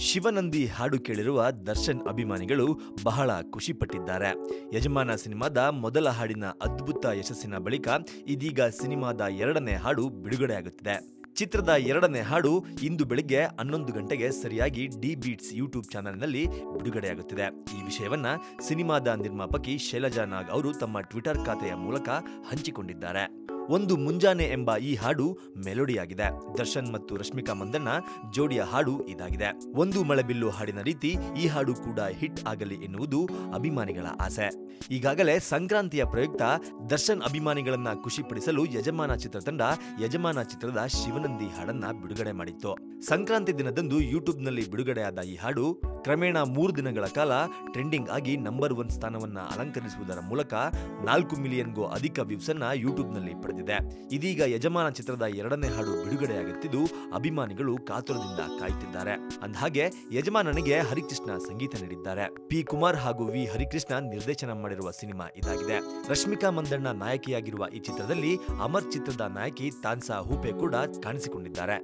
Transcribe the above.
ಶಿವನಂದಿ ಹಾಡು ಕೇಳಿರುವ ದರ್ಶನ್ ಅಭಿಮಾನಿಗಳು ಬಹಳ ಖುಷಿಪಟ್ಟಿದ್ದಾರೆ. ಯಜಮಾನ ಸಿನಿಮಾದ ಮೊದಲ ಹಾಡಿನ ಅದ್ಭುತ ಯಶಸ್ಸಿನ ಬಳಿಕ ಇದೀಗ ಸಿನಿಮಾದ 2ನೇ ಹಾಡು ಬಿಡುಗಡೆಯಾಗುತ್ತಿದೆ. ಚಿತ್ರದ 2ನೇ ಹಾಡು ಇಂದು ಬೆಳಿಗ್ಗೆ 11 ಗಂಟೆಗೆ ಸರಿಯಾಗಿ ಡಿ ಬೀಟ್ಸ್ ಯೂಟ್ಯೂಬ್ ಚಾನೆಲ್ನಲ್ಲಿ ಬಿಡುಗಡೆಯಾಗುತ್ತಿದೆ. ಈ ವಿಷಯವನ್ನ ಸಿನಿಮಾದ ನಿರ್ಮಾಪಕಿ ಶೈಲಜಾ ನಾಗ್ ಅವರು ತಮ್ಮ ಟ್ವಿಟರ್ ಖಾತೆಯ ಮೂಲಕ ಹಂಚಿಕೊಂಡಿದ್ದಾರೆ. ಒಂದು ಮುಂಜಾನೆ ಎಂಬ ಈ ಹಾಡು ಮೆಲೋಡಿಯಾಗಿದೆ. ದರ್ಶನ್ ಮತ್ತು ರಶ್ಮಿಕಾ ಮಂದಣ್ಣ ಜೋಡಿಯ ಹಾಡು ಇದಾಗಿದೆ. ಒಂದು ಮಳೆಬಿಲ್ಲು ಹಾಡಿನ ರೀತಿ ಈ ಹಾಡು ಕೂಡ ಹಿಟ್ ಆಗಲಿ ಎನ್ನುವುದು ಅಭಿಮಾನಿಗಳ ಆಸೆ. ಈಗಾಗಲೇ ಸಂಕ್ರಾಂತಿಯ ಪ್ರಯುಕ್ತ ದರ್ಶನ್ ಅಭಿಮಾನಿಗಳನ್ನ ಖುಷಿಪಡಿಸಲು ಯಜಮಾನ ಚಿತ್ರತಂಡ ಯಜಮಾನ ಚಿತ್ರದ ಶಿವನಂದಿ ಹಾಡನ್ನ ಬಿಡುಗಡೆ ಮಾಡಿತ್ತು. ಸಂಕ್ರಾಂತಿ ದಿನದಂದು ಯೂಟ್ಯೂಬ್ನಲ್ಲಿ ಬಿಡುಗಡೆಯಾದ ಈ ಹಾಡು ಕ್ರಮೇಣ 3 ದಿನಗಳ ಕಾಲ ಟ್ರೆಂಡಿಂಗ್ ಆಗಿ ನಂಬರ್ 1 ಸ್ಥಾನವನ್ನ ಅಲಂಕರಿಸುವುದರ ಮೂಲಕ 4 ಮಿಲಿಯನ್ಗೂ ಅಧಿಕ ವ್ಯೂಸ್ ಅನ್ನ ಯೂಟ್ಯೂಬ್ನಲ್ಲಿ ಪಡೆದಿದೆ. ಇದೀಗ ಯಜಮಾನ ಚಿತ್ರದ 2ನೇ ಹಾಡು ಬಿಡುಗಡೆಯಾಗುತ್ತಿದ್ದು ಅಭಿಮಾನಿಗಳು ಕಾತುರದಿಂದ ಕಾಯುತ್ತಿದ್ದಾರೆ. ಅಂದಹಾಗೆ ಯಜಮಾನನಿಗೆ ಹರಿಕೃಷ್ಣ ಸಂಗೀತ ನೀಡಿದ್ದಾರೆ. ಪಿ ಕುಮಾರ್ ಹಾಗೂ ವಿ ಹರಿಕೃಷ್ಣ ನಿರ್ದೇಶನ ಮಾಡಿರುವ ಸಿನಿಮಾ ಇದಾಗಿದೆ. ರಶ್ಮಿಕಾ ಮಂದಣ್ಣ ನಾಯಕಿಯಾಗಿರುವ ಈ ಚಿತ್ರದಲ್ಲಿ ಅಮರ್ ಚಿತ್ರದ ನಾಯಕಿ ತಾನ್ಸಾ ಹೂಪೆ ಕೂಡ ಕಾಣಿಸಿಕೊಂಡಿದ್ದಾರೆ.